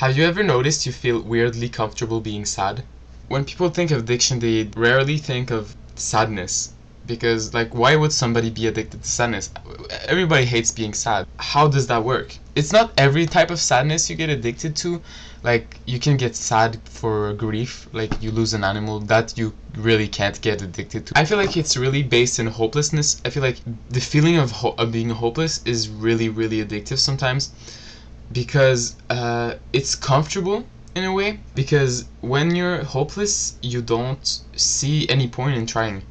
Have you ever noticed you feel weirdly comfortable being sad? When people think of addiction, they rarely think of sadness. Because, like, why would somebody be addicted to sadness? Everybody hates being sad. How does that work? It's not every type of sadness you get addicted to. Like, you can get sad for grief, like you lose an animal, that you really can't get addicted to. I feel like it's really based in hopelessness. I feel like the feeling of being hopeless is really, really addictive sometimes. Because it's comfortable in a way. Because when you're hopeless, you don't see any point in trying.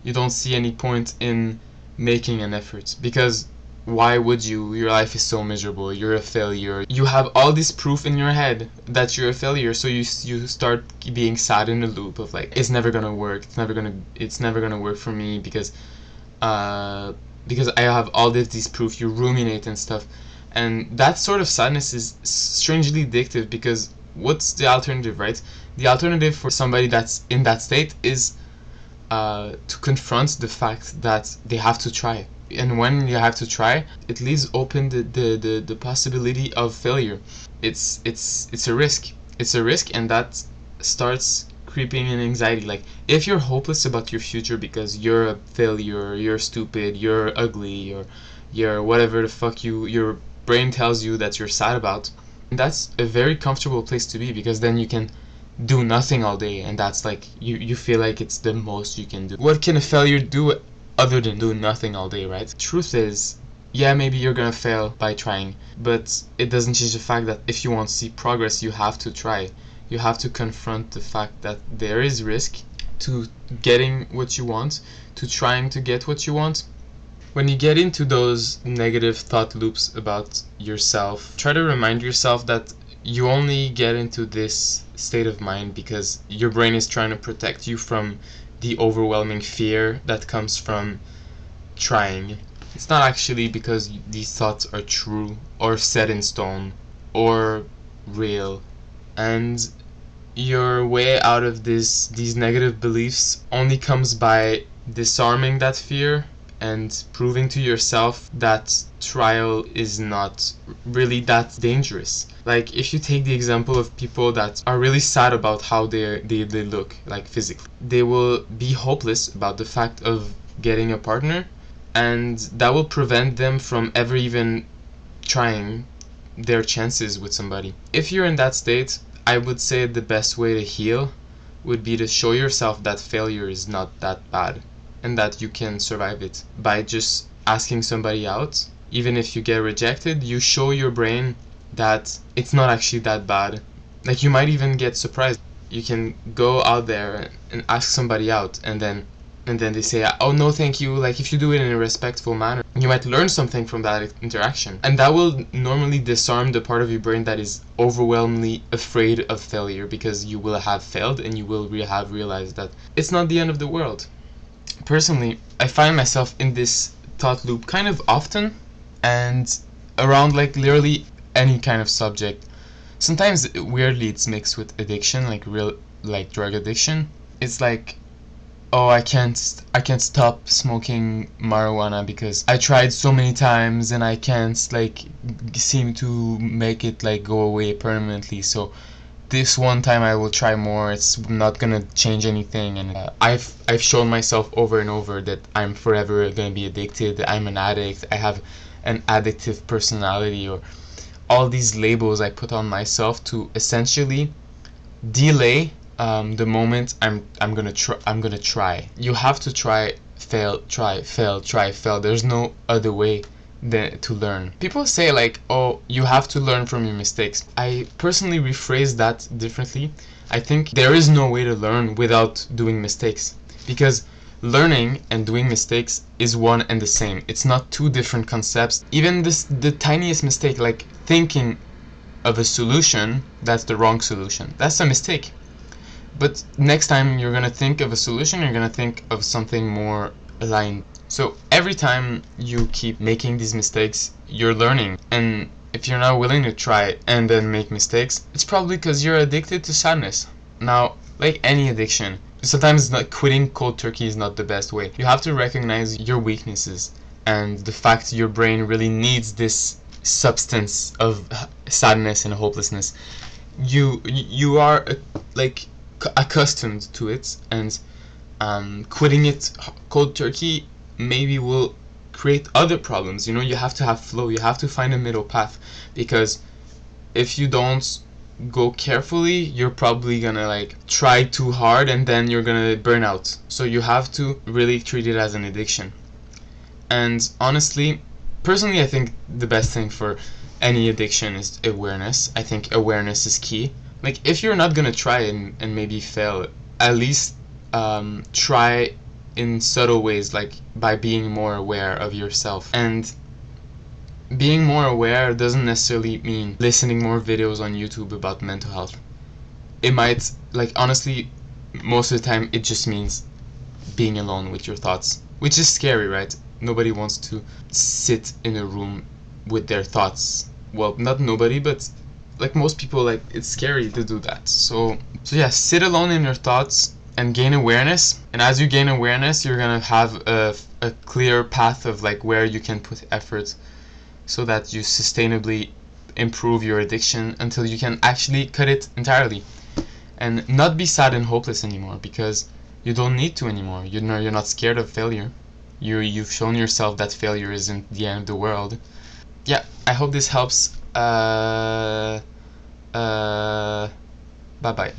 You don't see any point in making an effort, because why would you? Your life is so miserable, you're a failure, you have all this proof in your head that you're a failure, so you start being sad in a loop of like, it's never gonna work, it's never gonna work for me, because I have all these proof. You ruminate and stuff, and that sort of sadness is strangely addictive, because what's the alternative, right? The alternative for somebody that's in that state is to confront the fact that they have to try. And when you have to try, it leaves open the possibility of failure. It's a risk. It's a risk, and that starts creeping in anxiety. Like, if you're hopeless about your future because you're a failure, you're stupid, you're ugly, you're whatever the fuck your brain tells you that you're sad about, that's a very comfortable place to be, because then you can do nothing all day, and that's like, you feel like it's the most you can do. What can a failure do other than do nothing all day, right? Truth is, yeah, maybe you're gonna fail by trying, but it doesn't change the fact that if you want to see progress, you have to try. You have to confront the fact that there is risk to getting what you want, to trying to get what you want. When you get into those negative thought loops about yourself, try to remind yourself that you only get into this state of mind because your brain is trying to protect you from the overwhelming fear that comes from trying. It's not actually because these thoughts are true or set in stone or real. And your way out of these negative beliefs only comes by disarming that fear and proving to yourself that trial is not really that dangerous. Like, if you take the example of people that are really sad about how they look, like physically, they will be hopeless about the fact of getting a partner, and that will prevent them from ever even trying their chances with somebody. If you're in that state, I would say the best way to heal would be to show yourself that failure is not that bad, and that you can survive it by just asking somebody out. Even if you get rejected, you show your brain that it's not actually that bad. Like, you might even get surprised. You can go out there and ask somebody out, and then they say, oh no thank you. Like, if you do it in a respectful manner, you might learn something from that interaction, and that will normally disarm the part of your brain that is overwhelmingly afraid of failure, because you will have failed and you will have realized that it's not the end of the world. Personally, I find myself in this thought loop kind of often, and around like literally any kind of subject. Sometimes weirdly it's mixed with addiction, like drug addiction. It's like, oh, I can't stop smoking marijuana because I tried so many times and I can't like seem to make it like go away permanently. So this one time I will try more. It's not gonna change anything, and I've shown myself over and over that I'm forever gonna be addicted. I'm an addict. I have an addictive personality, or all these labels I put on myself to essentially delay the moment I'm gonna try. You have to try, fail, try, fail, try, fail. There's no other way to learn. People say like, oh, you have to learn from your mistakes. I personally rephrase that differently. I think there is no way to learn without doing mistakes, because learning and doing mistakes is one and the same. It's not two different concepts. Even the tiniest mistake, like thinking of a solution that's the wrong solution, that's a mistake. But next time you're gonna think of a solution, you're gonna think of something more aligned. So every time you keep making these mistakes, you're learning. And if you're not willing to try and then make mistakes, it's probably because you're addicted to sadness. Now, like any addiction, sometimes quitting cold turkey is not the best way. You have to recognize your weaknesses and the fact your brain really needs this substance of sadness and hopelessness, you are like accustomed to it, and quitting it cold turkey maybe will create other problems. You have to have flow, you have to find a middle path, because if you don't go carefully, you're probably gonna like try too hard and then you're gonna burn out. So you have to really treat it as an addiction. And honestly, personally, I think the best thing for any addiction is awareness. I think awareness is key. Like, if you're not gonna try and maybe fail, at least try in subtle ways, like by being more aware of yourself. And being more aware doesn't necessarily mean listening more videos on YouTube about mental health. It might, like, honestly, most of the time it just means being alone with your thoughts, which is scary, right? Nobody wants to sit in a room with their thoughts. Well, not nobody, but like most people, like, it's scary to do that. So yeah, sit alone in your thoughts and gain awareness. And as you gain awareness, you're gonna have a clear path of like where you can put effort, so that you sustainably improve your addiction until you can actually cut it entirely, and not be sad and hopeless anymore, because you don't need to anymore. You're not scared of failure. You've shown yourself that failure isn't the end of the world. Yeah, I hope this helps. Bye bye.